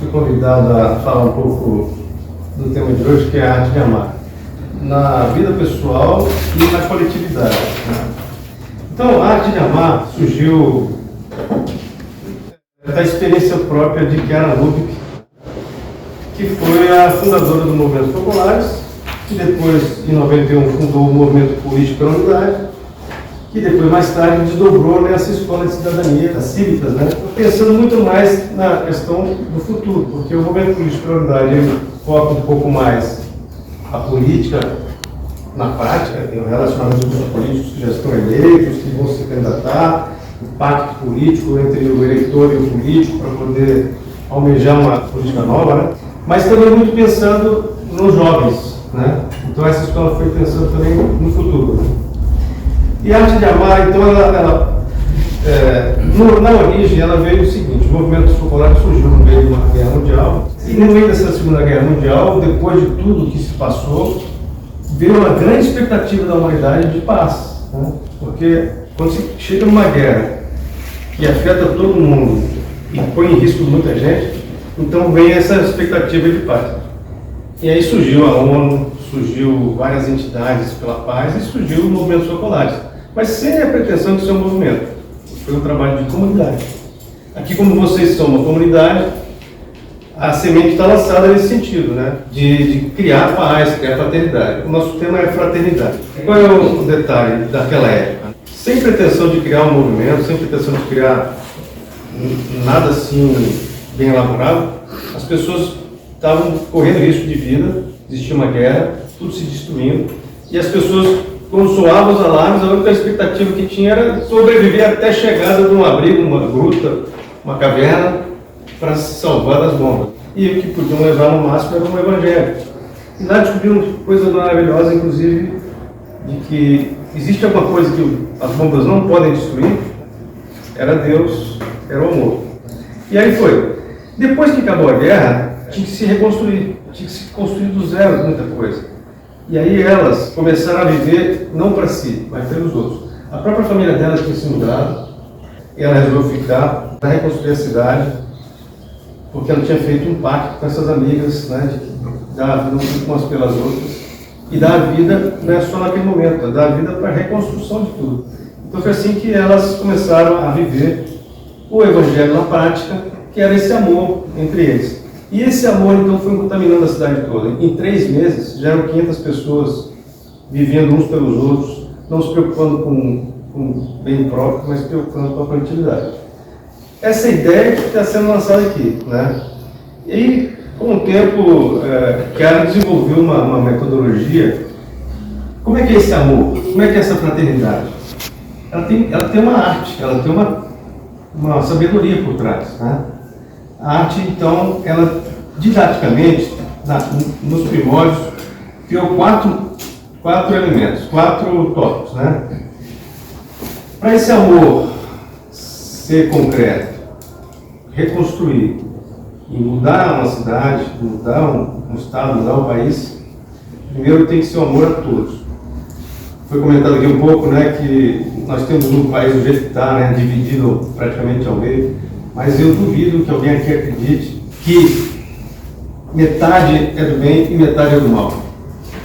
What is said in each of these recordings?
fui convidado a falar um pouco do tema de hoje, que é a arte de amar, na vida pessoal e na coletividade, né? Então, a arte de amar surgiu da experiência própria de Chiara Lubich, que foi a fundadora do Movimento Populares, que depois, em 91, fundou o Movimento Político pela Unidade, que depois, mais tarde, desdobrou nessa escola de cidadania, das cívicas, né? Pensando muito mais na questão do futuro, porque o Movimento Político pela Unidade ele foca um pouco mais a política na prática, tem o relacionamento com os políticos que já estão eleitos, que vão se candidatar, o pacto político entre o eleitor e o político para poder almejar uma política nova, né? Mas também muito pensando nos jovens, né? Então essa escola foi pensando também no futuro, né? E a arte de amar, então, na origem, ela veio o seguinte: o movimento popular surgiu no meio de uma guerra mundial, e no meio dessa Segunda Guerra Mundial, depois de tudo que se passou, veio uma grande expectativa da humanidade de paz, né? Porque quando se chega numa guerra que afeta todo mundo e põe em risco muita gente, então vem essa expectativa de paz. E aí surgiu a ONU, surgiu várias entidades pela paz e surgiu o movimento populares, mas sem a pretensão de ser um movimento. Foi um trabalho de comunidade. Aqui, como vocês são uma comunidade, a semente está lançada nesse sentido, né? De criar paz, criar fraternidade. O nosso tema é fraternidade. Qual é o detalhe daquela época? Sem pretensão de criar um movimento, sem pretensão de criar nada assim bem elaborado, as pessoas estavam correndo risco de vida, existia uma guerra, tudo se destruindo, e as pessoas, quando soavam os alarmes, a única expectativa que tinha era sobreviver até a chegada de um abrigo, uma gruta, uma caverna, para se salvar das bombas. E o que podiam levar no máximo era um evangelho. E lá descobrimos coisas maravilhosas, inclusive, de que existe alguma coisa que as bombas não podem destruir, era Deus, era o amor. E aí foi. Depois que acabou a guerra, tinha que se reconstruir, tinha que se construir do zero muita coisa. E aí elas começaram a viver não para si, mas pelos outros. A própria família delas tinha se mudado, e ela resolveu ficar para reconstruir a cidade, porque ela tinha feito um pacto com essas amigas, né, de dar a vida umas pelas outras, e dar a vida não é só naquele momento, é dar a vida para a reconstrução de tudo. Então foi assim que elas começaram a viver o evangelho na prática, que era esse amor entre eles. E esse amor, então, foi contaminando a cidade toda. Em 3 meses, já eram 500 pessoas vivendo uns pelos outros, não se preocupando com o bem próprio, mas se preocupando com a coletividade. Essa ideia que está sendo lançada aqui, né? E aí, com o tempo, Chiara desenvolveu uma metodologia. Como é que é esse amor? Como é que é essa fraternidade? Ela tem uma arte, ela tem uma sabedoria por trás, né? A arte, então, ela didaticamente, nos primórdios, criou quatro elementos, 4 tópicos, né? Para esse amor ser concreto, reconstruir e mudar uma cidade, mudar um estado, mudar um país, primeiro tem que ser o amor a todos. Foi comentado aqui um pouco, né, que nós temos um país do jeito que está, né, dividido praticamente ao meio, mas eu duvido que alguém aqui acredite que metade é do bem e metade é do mal.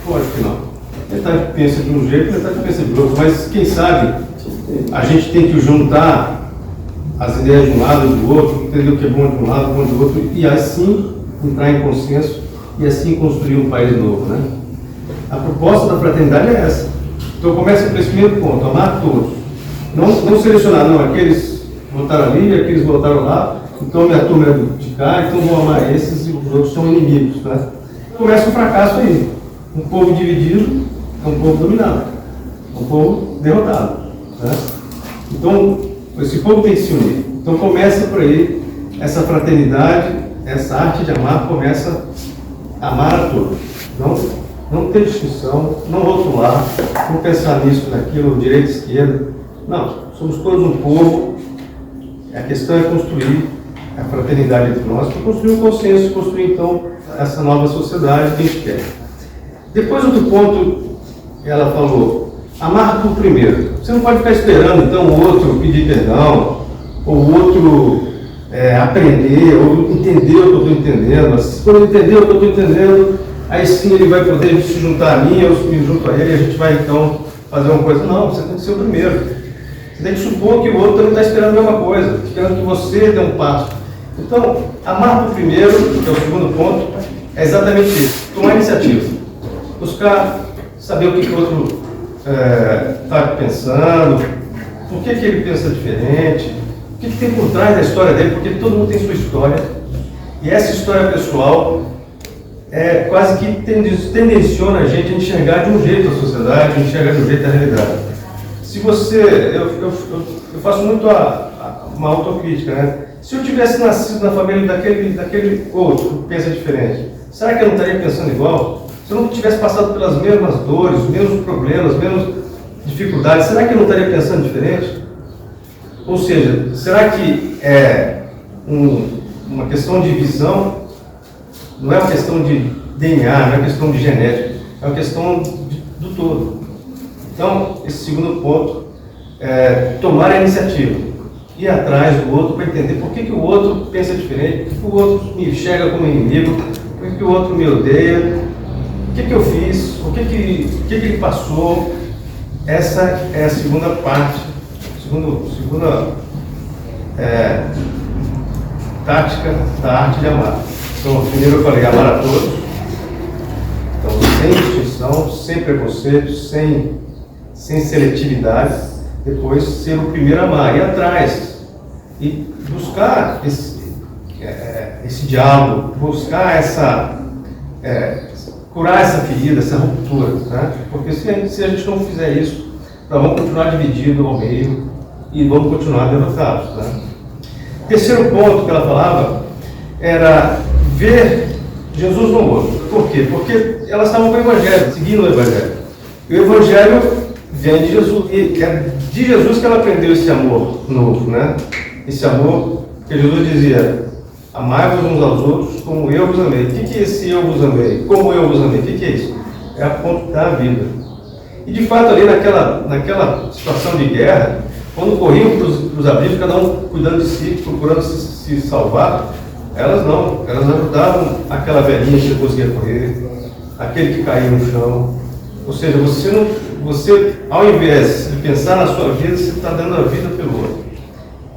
Pode que não. Metade pensa de um jeito, metade pensa de outro, mas quem sabe a gente tem que juntar as ideias de um lado e do outro, entender o que é bom de um lado, bom do outro, e assim entrar em consenso e assim construir um país novo, né? A proposta da fraternidade é essa. Então começa por esse primeiro ponto, amar todos. Não selecionar, não, aqueles votaram ali, aqueles votaram lá, então minha turma é de cá, então vou amar esses e os outros são inimigos, né? Começa o fracasso aí. Um povo dividido é um povo dominado, um povo derrotado, né? Então, esse povo tem que se unir. Então começa por aí, essa fraternidade, essa arte de amar, começa a amar a todos. Não ter distinção, não rotular, não pensar nisso, naquilo, direita e esquerda. Não, somos todos um povo. A questão é construir a fraternidade entre nós, para construir um consenso, construir então essa nova sociedade que a gente quer. Depois, outro ponto, ela falou, amar tu primeiro. Você não pode ficar esperando então o outro pedir perdão, ou o outro aprender ou entender o que eu estou entendendo. Mas quando ele entender o que eu estou entendendo, aí sim ele vai poder se juntar a mim, eu me junto a ele e a gente vai então fazer uma coisa. Não, você tem que ser o primeiro. Você tem que supor que o outro também está esperando a mesma coisa, esperando que você dê um passo. Então, amar por primeiro, que é o segundo ponto, é exatamente isso. Tomar iniciativa. Buscar saber o que o outro está pensando, por que ele pensa diferente, o que tem por trás da história dele, porque todo mundo tem sua história. E essa história pessoal quase que tendenciona a gente a enxergar de um jeito a sociedade, a enxergar de um jeito a realidade. Se você, eu faço muito uma autocrítica, né? Se eu tivesse nascido na família daquele outro que pensa diferente, será que eu não estaria pensando igual? Se eu não tivesse passado pelas mesmas dores, os mesmos problemas, as mesmas dificuldades, será que eu não estaria pensando diferente? Ou seja, será que é uma questão de visão? Não é uma questão de DNA, não é uma questão de genética, é uma questão do todo. Então, esse segundo ponto é tomar a iniciativa, ir atrás do outro para entender por que o outro pensa diferente, por que o outro me enxerga como inimigo, por que o outro me odeia, o que eu fiz, o que ele passou. Essa é a segunda parte, segunda tática da arte de amar. Então, primeiro eu falei amar a todos, então sem distinção, sem preconceito, sem seletividade. Depois ser o primeiro a amar, ir atrás e buscar esse diálogo, buscar curar essa ferida, essa ruptura, né? Porque se a gente não fizer isso, nós vamos continuar divididos ao meio e vamos continuar derrotados, né? Terceiro ponto que ela falava era ver Jesus no outro. Por quê? Porque elas estavam com o Evangelho, seguindo o Evangelho. E o Evangelho vem de Jesus, e é de Jesus que ela aprendeu esse amor novo, né? Esse amor que Jesus dizia: amai-vos uns aos outros como eu vos amei. O que é esse eu vos amei? Como eu vos amei? O que é isso? É a ponto da vida. E de fato ali naquela situação de guerra, quando corriam para os abrigos, cada um cuidando de si, procurando se salvar, elas não, elas ajudavam aquela velhinha que não conseguia correr, aquele que caiu no chão. Ou seja, você ao invés de pensar na sua vida, você está dando a vida pelo outro.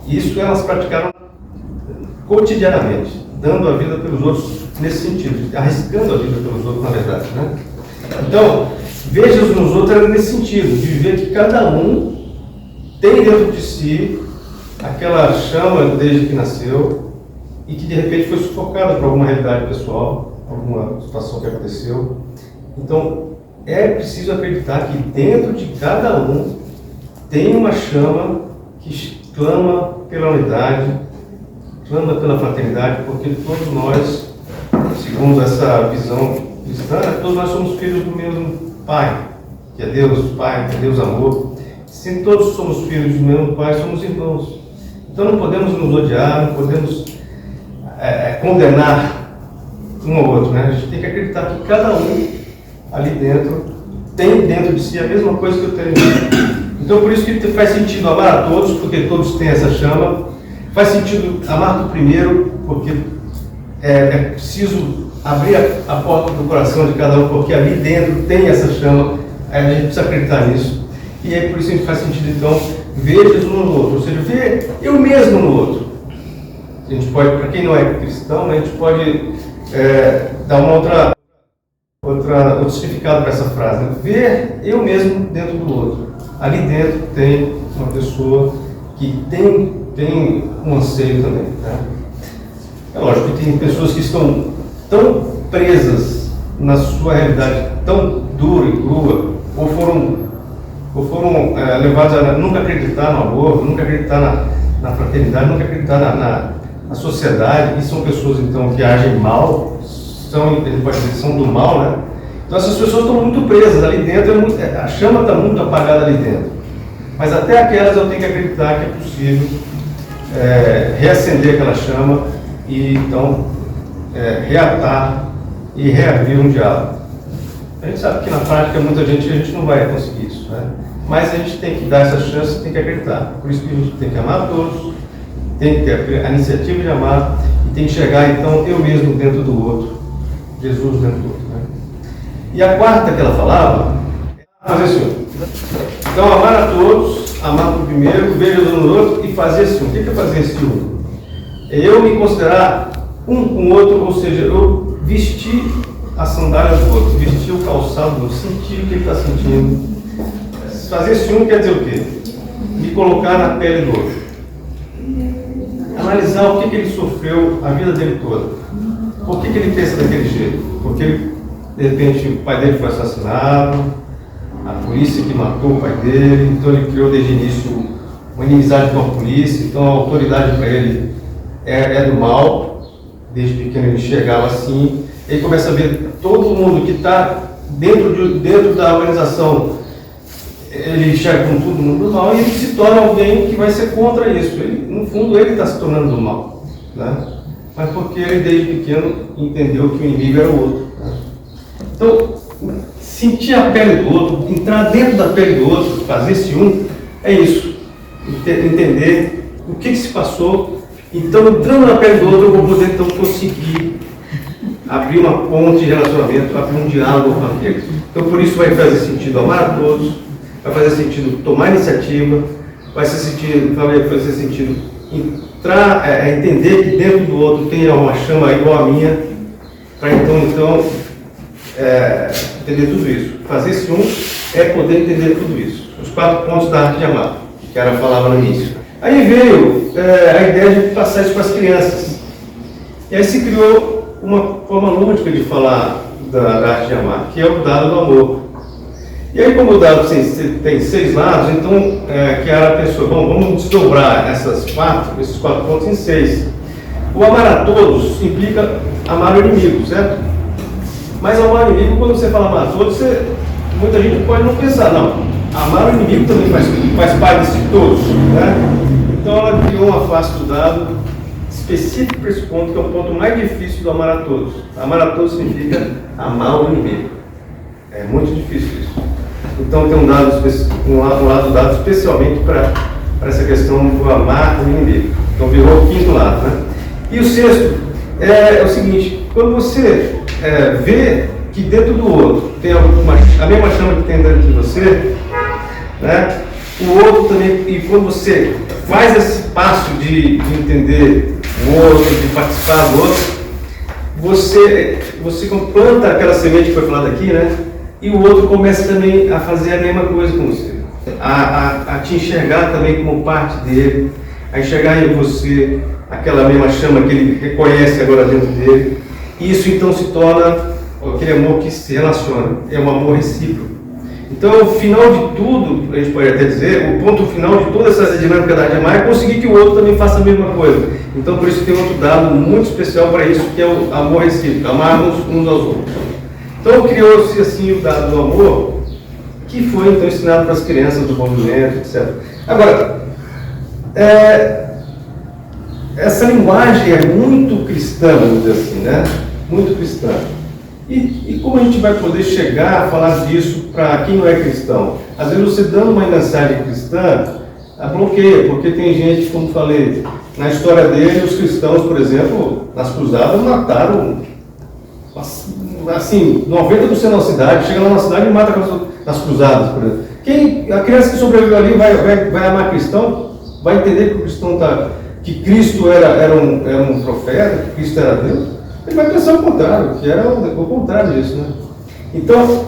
E isso elas praticaram cotidianamente, dando a vida pelos outros nesse sentido, arriscando a vida pelos outros, na verdade, né? Então, veja nos outros era nesse sentido, de ver que cada um tem dentro de si aquela chama desde que nasceu e que de repente foi sufocada por alguma realidade pessoal, alguma situação que aconteceu. Então, é preciso acreditar que dentro de cada um tem uma chama que clama pela unidade, clama pela fraternidade, porque todos nós, segundo essa visão cristã, todos nós somos filhos do mesmo Pai, que é Deus Pai, que é Deus Amor. Se todos somos filhos do mesmo Pai, somos irmãos. Então não podemos nos odiar, não podemos condenar um ao outro, né? A gente tem que acreditar que cada um ali dentro tem dentro de si a mesma coisa que eu tenho. Então por isso que faz sentido amar a todos, porque todos têm essa chama. Faz sentido amar por primeiro, porque é preciso abrir a porta do coração de cada um, porque ali dentro tem essa chama. Aí a gente precisa acreditar nisso. E aí por isso que faz sentido então ver Jesus no outro, ou seja, ver eu mesmo no outro. A gente pode, para quem não é cristão, né, a gente pode dar uma outro significado para essa frase, né? Ver eu mesmo dentro do outro. Ali dentro tem uma pessoa que tem um anseio também, né? É lógico que tem pessoas que estão tão presas na sua realidade tão dura e crua, ou foram levados a nunca acreditar no amor, nunca acreditar na fraternidade, nunca acreditar na sociedade, e são pessoas então que agem mal, ele pode dizer, são do mal, né? Então essas pessoas estão muito presas ali dentro, a chama está muito apagada ali dentro. Mas até aquelas eu tenho que acreditar que é possível reacender aquela chama e então reatar e reabrir um diálogo. A gente sabe que na prática muita gente a gente não vai conseguir isso, né? Mas a gente tem que dar essa chance, tem que acreditar. Por isso que a gente tem que amar todos, tem que ter a iniciativa de amar e tem que chegar, então, eu mesmo dentro do outro, Jesus dentro do outro. Né? E a quarta que ela falava, fazer assim. Então, amar a todos, amar o primeiro, ver Jesus no outro e fazer assim. O que é fazer esse um? É eu me considerar um com o outro, ou seja, eu vestir a sandália do outro, vestir o calçado do outro, sentir o que ele está sentindo. Fazer esse um quer dizer o quê? Me colocar na pele do outro. Analisar o que ele sofreu a vida dele toda. Por que ele pensa daquele jeito? Porque, de repente, o pai dele foi assassinado, a polícia que matou o pai dele, então ele criou desde o início uma inimizade com a polícia, então a autoridade para ele é do mal, desde pequeno ele enxergava assim, ele começa a ver todo mundo que está dentro da organização, ele enxerga com todo mundo do mal e ele se torna alguém que vai ser contra isso. No fundo ele está se tornando do mal, né? Mas porque ele desde pequeno entendeu que o inimigo era o outro. Né? Então, sentir a pele do outro, entrar dentro da pele do outro, fazer esse um, é isso. Entender o que se passou. Então, entrando na pele do outro, eu vou poder então conseguir abrir uma ponte de relacionamento, abrir um diálogo com aqueles. Então, por isso vai fazer sentido amar a todos, vai fazer sentido tomar iniciativa, vai fazer sentido entrar, entender que dentro do outro tem uma chama igual a minha, para então entender tudo isso. Fazer esse um é poder entender tudo isso. Os 4 pontos da arte de amar, que ela falava no início. Aí veio a ideia de passar isso para as crianças. E aí se criou uma forma lúdica de falar da arte de amar, que é o dado do amor. E aí, como o dado tem 6 lados, então Chiara pensou, bom, vamos desdobrar esses 4 pontos em 6. O amar a todos implica amar o inimigo, certo? Mas amar o inimigo, quando você fala amar a todos, muita gente pode não pensar, não. Amar o inimigo também faz parte de todos, né? Então ela criou uma face do dado específico para esse ponto, que é o ponto mais difícil do amar a todos. Amar a todos significa amar o inimigo. É muito difícil isso. Então tem um lado dado especialmente para essa questão do amar o inimigo. Então virou o 5º lado, né? E o 6º é o seguinte, quando você vê que dentro do outro tem a mesma chama que tem dentro de você, né? O outro também, e quando você faz esse passo de entender o outro, de participar do outro, você planta aquela semente que foi falada aqui, né? E o outro começa também a fazer a mesma coisa com você, a te enxergar também como parte dele, a enxergar em você aquela mesma chama que ele reconhece agora dentro dele. E isso então se torna aquele amor que se relaciona, é um amor recíproco. Então, o final de tudo, a gente pode até dizer, o ponto final de toda essa dinâmica da arte de amar é conseguir que o outro também faça a mesma coisa. Então, por isso tem outro dado muito especial para isso, que é o amor recíproco, amarmos uns aos outros. Então, criou-se assim o dado do amor, que foi então ensinado para as crianças do movimento, etc. Agora, essa linguagem é muito cristã, vamos dizer assim, né? Muito cristã. E como a gente vai poder chegar a falar disso para quem não é cristão? Às vezes você dando uma mensagem cristã, bloqueia, porque tem gente, como falei, na história dele, os cristãos, por exemplo, nas cruzadas mataram, assim, 90% da cidade, chega lá na cidade e mata nas cruzadas, por exemplo. A criança que sobreviveu ali vai amar cristão, vai entender que o cristão que Cristo era um profeta, que Cristo era Deus. Ele vai pensar o contrário, que era o contrário disso, né? Então,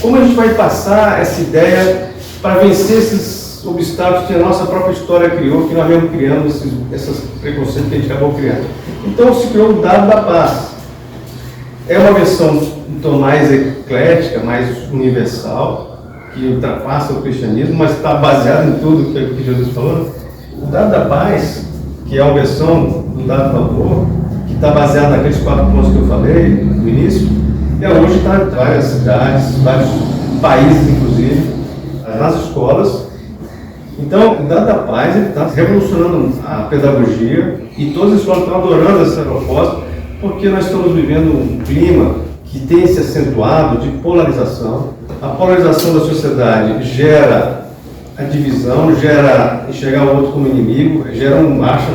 como a gente vai passar essa ideia para vencer esses obstáculos que a nossa própria história criou, que nós mesmo criamos, esses preconceitos que a gente acabou criando? Então, se criou o dado da paz. É uma versão então, mais eclética, mais universal, que ultrapassa o cristianismo, mas está baseado em tudo que Jesus falou. O dado da paz, que é uma versão do dado do amor, que está baseado naqueles 4 pontos que eu falei no início, e hoje está em várias cidades, vários países, inclusive, nas escolas. Então, o dado da paz está revolucionando a pedagogia e todas as escolas estão adorando essa proposta, porque nós estamos vivendo um clima que tem se acentuado de polarização. A polarização da sociedade gera a divisão, gera enxergar o outro como inimigo, gera um marcha.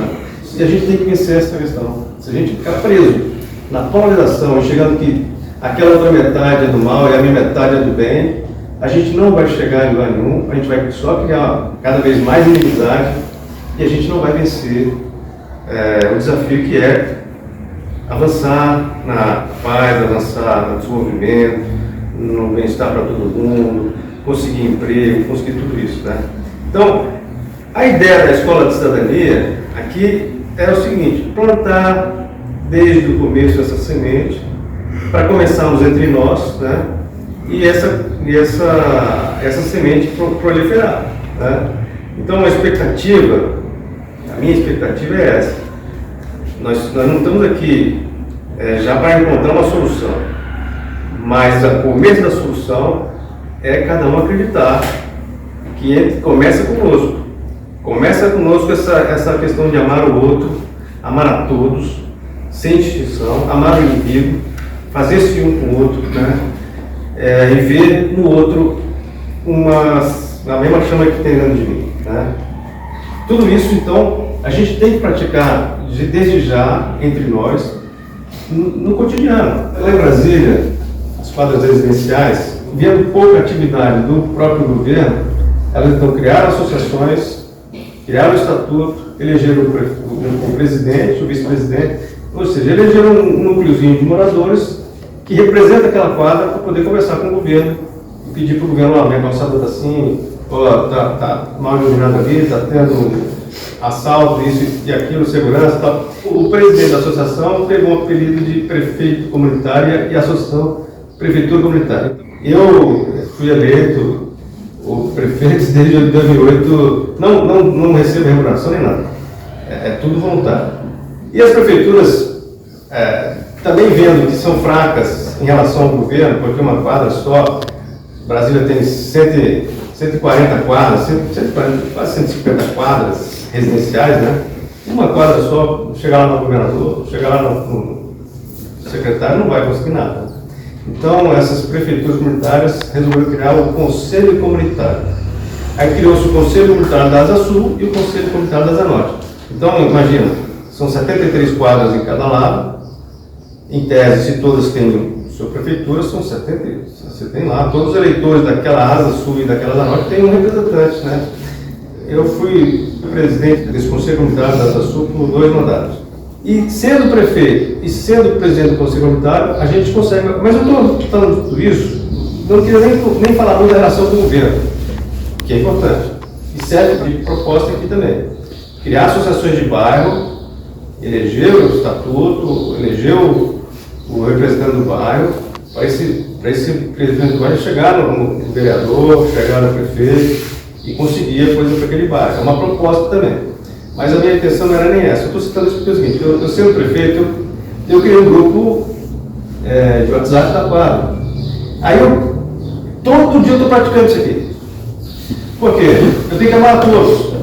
E a gente tem que vencer essa questão. Se a gente ficar preso na polarização, enxergando que aquela outra metade é do mal e a minha metade é do bem, a gente não vai chegar em lugar nenhum, a gente vai só criar cada vez mais inimizade e a gente não vai vencer o desafio que é avançar na paz, avançar no desenvolvimento, no bem-estar para todo mundo, conseguir emprego, conseguir tudo isso, né? Então, a ideia da Escola de Cidadania aqui era o seguinte: plantar desde o começo essa semente, para começarmos entre nós, né? E essa semente proliferar, né? Então, a minha expectativa é essa. Nós não estamos aqui já para encontrar uma solução, mas o começo da solução é cada um acreditar que começa conosco. Começa conosco essa questão de amar o outro, amar a todos, sem distinção, amar o inimigo, fazer-se um com o outro, né? E ver no outro a mesma chama que tem dentro de mim, né? Tudo isso, então, a gente tem que praticar desde já entre nós no cotidiano. Lá em Brasília, as quadras residenciais, vendo pouca atividade do próprio governo, elas então criaram associações, criaram o estatuto, elegeram o presidente, o vice-presidente, ou seja, elegeram um núcleozinho de moradores que representa aquela quadra para poder conversar com o governo e pedir para o governo: minha calçada está assim, está mal iluminada ali, está tendo assalto, isso e aquilo, segurança, tal. O presidente da associação pegou o apelido de prefeito comunitário e a associação prefeitura comunitária. Eu fui eleito o prefeito desde 2008, não recebo remuneração nem nada, é tudo voluntário. E as prefeituras, também vendo que são fracas em relação ao governo, porque uma quadra só, Brasília tem 140 quadras, 140, quase 150 quadras residenciais, né? Uma quadra só, chegar lá no governador, chegar lá no secretário, não vai conseguir nada. Então, essas prefeituras comunitárias resolveram criar o Conselho Comunitário. Aí criou-se o Conselho Comunitário da Asa Sul e o Conselho Comunitário da Asa Norte. Então, imagina, são 73 quadras em cada lado. Em tese, se todas têm sua prefeitura, são 70. Você tem lá, todos os eleitores daquela Asa Sul e daquela Asa Norte têm um representante, né? Eu fui presidente desse Conselho Comunitário da Asa Sul por 2 mandatos. E sendo prefeito e sendo presidente do Conselho Comunitário, a gente consegue. Mas eu estou falando tudo isso, não queria nem falar muito da relação com o governo, que é importante. E serve de proposta aqui também. Criar associações de bairro, eleger o estatuto, eleger o representante do bairro, para esse representante do bairro chegar no vereador, chegar no prefeito e conseguir a coisa para aquele bairro. É uma proposta também. Mas a minha intenção não era nem essa. Eu estou citando isso porque é o seguinte: eu sendo prefeito, eu criei um grupo de WhatsApp da quadra. Aí todo dia eu estou praticando isso aqui. Por quê? Eu tenho que amar a todos.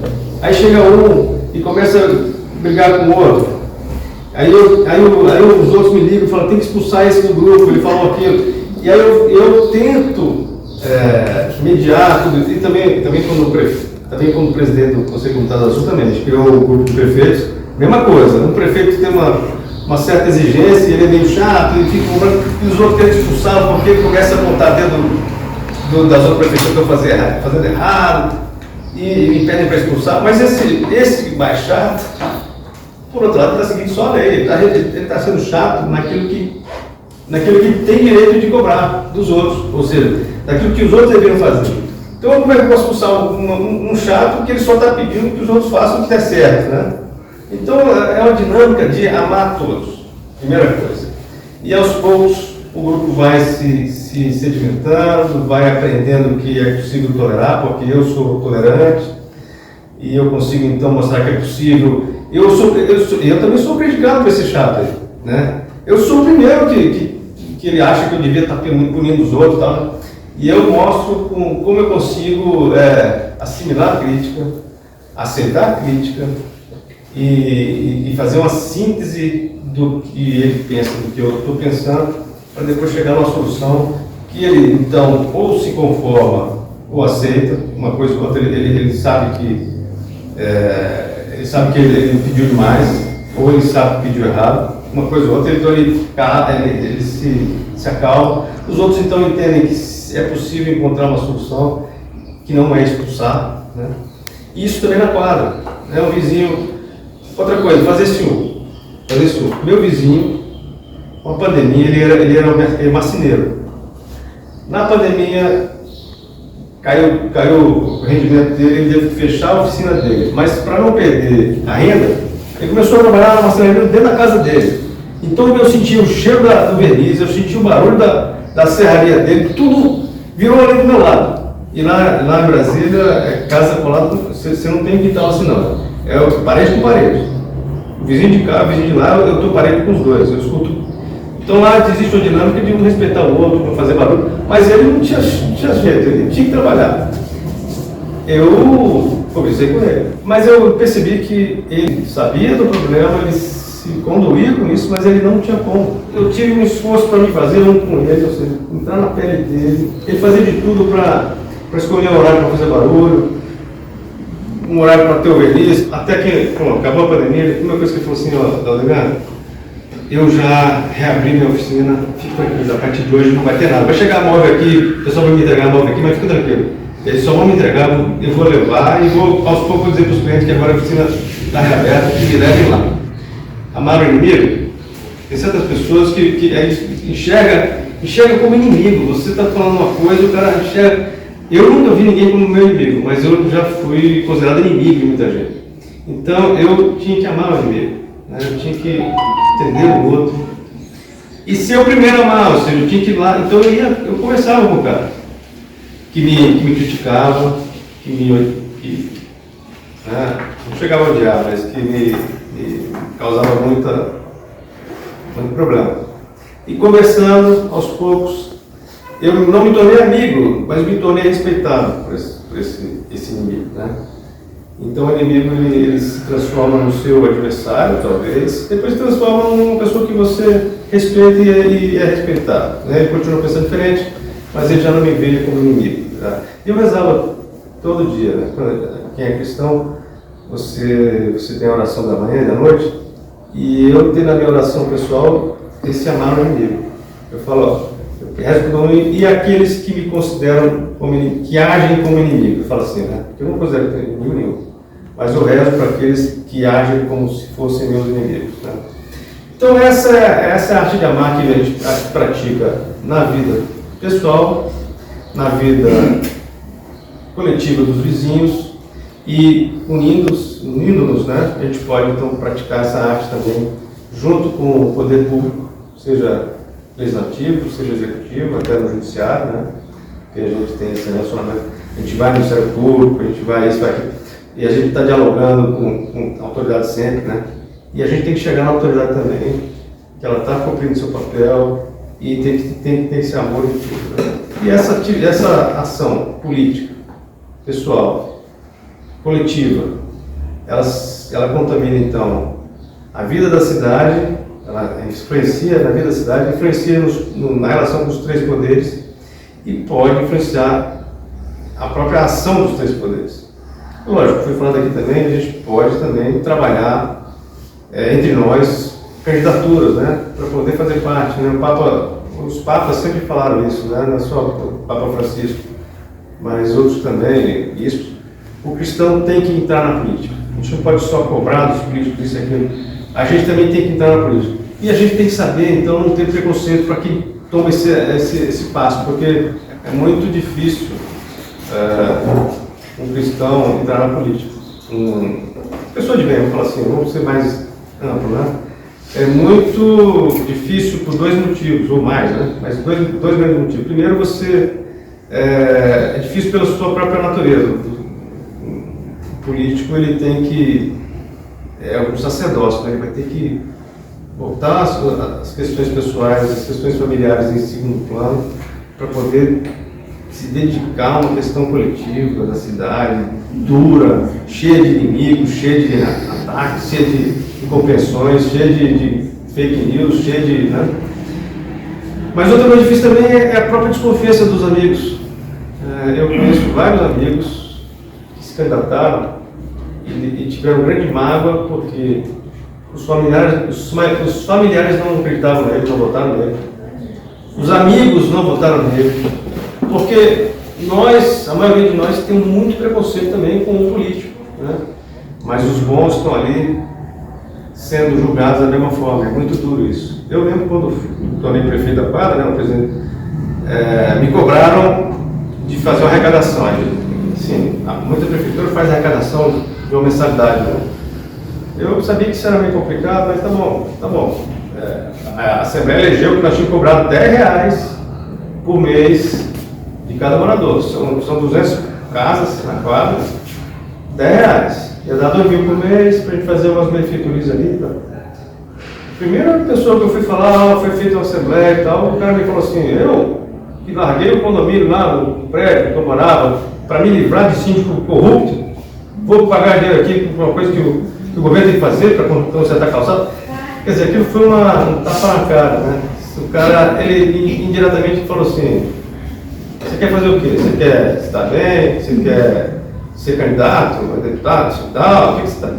Aí chega um e começa a brigar com o outro. Aí os outros me ligam e falam: tem que expulsar esse do grupo, ele falou aquilo. E aí eu tento mediar tudo isso. E também como presidente do Conselho Comunitário da Sul, também, a gente criou o grupo de prefeitos, mesma coisa. Um prefeito tem uma certa exigência, ele é meio chato, ele fica cobrando, e os outros querem expulsá-lo porque ele começa a apontar dentro das outras prefeituras que estão fazendo errado, e me pedem para expulsar. Mas esse mais chato, por outro lado, está seguindo só a lei, ele está sendo chato naquilo que tem direito de cobrar dos outros, ou seja, daquilo que os outros deveriam fazer. Então, como é que eu posso expulsar um chato que ele só está pedindo que os outros façam o que der certo, né? Então, é uma dinâmica de amar todos, primeira coisa. E aos poucos, o grupo vai se sedimentando, vai aprendendo que é possível tolerar, porque eu sou tolerante, e eu consigo, então, mostrar que é possível. Eu também sou criticado por esse chato aí, né? Eu sou o primeiro que ele acha que eu devia estar punindo os outros e tal. E eu mostro como eu consigo assimilar a crítica, aceitar a crítica e fazer uma síntese do que ele pensa, do que eu estou pensando, para depois chegar numa solução que ele, então, ou se conforma ou aceita uma coisa ou outra, ele sabe que ele pediu demais, ou ele sabe que pediu errado, uma coisa ou outra, então ele se acalma. Os outros então entendem que é possível encontrar uma solução que não é expulsar, né? Isso também na quadra, né? O vizinho, outra coisa, fazer ciúme. Meu vizinho, com a pandemia, ele era marceneiro. Na pandemia, caiu o rendimento dele, ele teve que fechar a oficina dele. Mas para não perder a renda, ele começou a trabalhar na marcenaria dentro da casa dele. Então eu senti o cheiro do verniz, eu senti o barulho da serraria dele, tudo virou ali do meu lado. E lá em Brasília, casa colada, você não tem quintal assim não. É parede com parede. O vizinho de cá, o vizinho de lá, eu estou parede com os dois, eu escuto. Então lá existe uma dinâmica de um respeitar o outro, não fazer barulho, mas ele não tinha jeito, ele tinha que trabalhar. Eu conversei com ele, mas eu percebi que ele sabia do problema, ele se conduía com isso, mas ele não tinha como. Eu tive um esforço para me fazer com ele, ou seja, entrar na pele dele, ele fazia de tudo para escolher um horário para fazer barulho, um horário para ter o verniz, até que acabou a pandemia, a primeira coisa que ele falou assim, ó, Leandro, eu já reabri minha oficina, fica tranquilo, a partir de hoje não vai ter nada. Vai chegar a móvel aqui, o pessoal vai me entregar a móvel aqui, mas fica tranquilo. Eles só vão me entregar, eu vou levar e vou aos poucos dizer para os clientes que agora a oficina está reaberta e me levem lá. Amar o inimigo, tem certas pessoas que enxerga como inimigo. Você está falando uma coisa, o cara enxerga. Eu nunca vi ninguém como meu inimigo, mas eu já fui considerado inimigo de muita gente. Então eu tinha que amar o inimigo, né? Eu tinha que entender o outro. E ser o primeiro a amar, ou seja, eu tinha que ir lá. Então eu conversava com o cara que me criticava, não chegava a odiar, mas que me causava muito problema. E conversando, aos poucos, eu não me tornei amigo, mas me tornei respeitado por esse inimigo, né? Então o inimigo ele se transforma no seu adversário, talvez, depois se transforma numa pessoa que você respeita e é respeitado, né? Ele continua pensando diferente, mas ele já não me vê como inimigo. Tá? E eu rezava todo dia, né? Quem é cristão, você tem a oração da manhã e da noite, e eu tenho na minha oração pessoal esse amar o inimigo. Eu falo, ó, eu rezo por e aqueles que me consideram que agem como inimigo. Eu falo assim, né? Eu não considero inimigo nenhum, mas eu rezo para aqueles que agem como se fossem meus inimigos. Né? Então essa é a arte de amar que a gente pratica na vida pessoal, na vida coletiva dos vizinhos, e unindo-nos, né, a gente pode então praticar essa arte também junto com o poder público, seja legislativo, seja executivo, até no judiciário, né, que a gente tem esse relacionamento. A gente vai no Ministério Público, a gente vai isso, vai aquilo, e a gente está dialogando com a autoridade sempre, né, e a gente tem que chegar na autoridade também, que ela está cumprindo seu papel e tem que ter esse amor em tudo. Né? E essa ação política, pessoal, coletiva, ela contamina então a vida da cidade, ela influencia na vida da cidade, influencia na relação com os três poderes e pode influenciar a própria ação dos três poderes. Lógico, fui falando aqui também, a gente pode também trabalhar entre nós candidaturas, né, para poder fazer parte. Né? Os papas sempre falaram isso, né? Não é só o Papa Francisco, mas outros também, bispos. O cristão tem que entrar na política. A gente não pode só cobrar dos políticos isso e aquilo. A gente também tem que entrar na política. E a gente tem que saber, então, não ter preconceito para quem toma esse passo, porque é muito difícil um cristão entrar na política. Pessoa de bem, vamos falar assim, vamos ser mais amplo, né? É muito difícil por dois motivos, ou mais, né? Mas dois grandes motivos. Primeiro, é difícil pela sua própria natureza. O político, ele tem que... É um sacerdócio, né? Ele vai ter que botar as questões pessoais, as questões familiares em segundo plano, para poder se dedicar a uma questão coletiva da cidade, dura, cheia de inimigos, cheia de ataques, cheia de incompreensões, cheia de fake news, cheia de... Né? Mas outra coisa difícil também é a própria desconfiança dos amigos. Eu conheço vários amigos que se candidataram e tiveram grande mágoa porque os familiares não acreditavam nele, não votaram nele. Os amigos não votaram nele. Porque a maioria de nós tem muito preconceito também com o político, né? Mas os bons estão ali sendo julgados da mesma forma. É muito duro isso. Eu lembro quando tornei prefeito da quadra, né, o presidente, me cobraram de fazer uma arrecadação. Sim, muita prefeitura faz arrecadação de uma mensalidade, né? Eu sabia que isso era meio complicado, mas tá bom. A Assembleia elegeu que nós tínhamos cobrado R$10 por mês de cada morador. São 200 casas na quadra, R$10. Ia dar 2 mil por mês para a gente fazer umas benfeitorias ali. Tá? Primeira pessoa que eu fui falar, foi feita uma assembleia e tal, o cara me falou assim, eu que larguei o condomínio lá no prédio que eu morava para me livrar de síndico corrupto, vou pagar dinheiro aqui por uma coisa que o governo tem que fazer para consertar a calçada. Quer dizer, aquilo foi um tapa na cara, né? O cara, ele indiretamente falou assim, você quer fazer o quê? Você quer estar bem? Você quer ser candidato, deputado, tal? O que você está?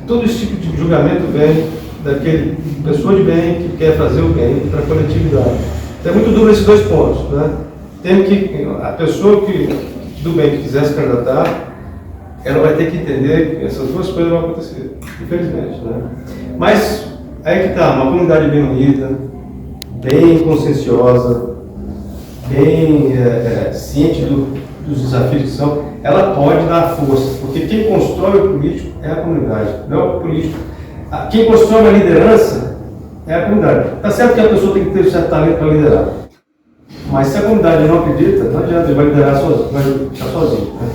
Todo esse tipo de julgamento vem daquele pessoa de bem que quer fazer o bem para a coletividade. Então é muito duro esses dois pontos, né? Tem que, a pessoa do bem que quiser se candidatar, ela vai ter que entender que essas duas coisas vão acontecer, infelizmente, né? Mas aí que está, uma comunidade bem unida, bem conscienciosa, bem ciente dos desafios que são, ela pode dar força, porque quem constrói o político é a comunidade, não é o político. Quem constrói uma liderança é a comunidade. Está certo que a pessoa tem que ter um certo talento para liderar, mas se a comunidade não acredita, não adianta, ele vai liderar sozinho, vai ficar sozinho, né?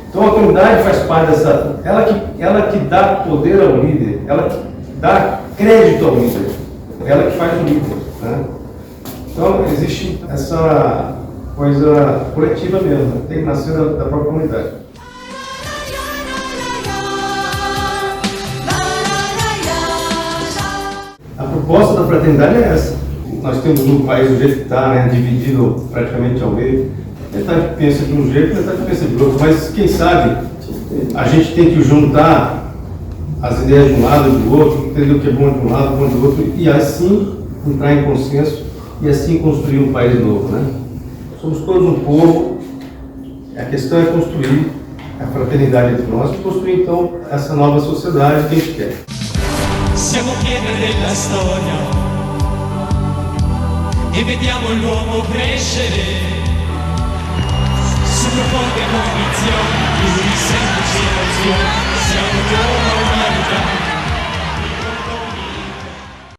Então a comunidade faz parte dessa, ela que dá poder ao líder, ela que dá crédito ao líder, ela que faz o líder, né? Então existe essa coisa coletiva mesmo, né? Tem que nascer da própria comunidade. A proposta da fraternidade é essa. Nós temos um país do jeito que está, né, dividido praticamente ao meio. Metade pensa de um jeito, metade pensa de outro, mas quem sabe a gente tem que juntar as ideias de um lado e do outro, entender o que é bom de um lado, bom do outro, e assim entrar em consenso e assim construir um país novo, né? Somos todos um povo, a questão é construir a fraternidade entre nós e construir então essa nova sociedade que a gente quer. Siamo piedi della storia e vediamo l'uomo crescere su profonde convinzioni di semplici emozioni. Siamo come umanità.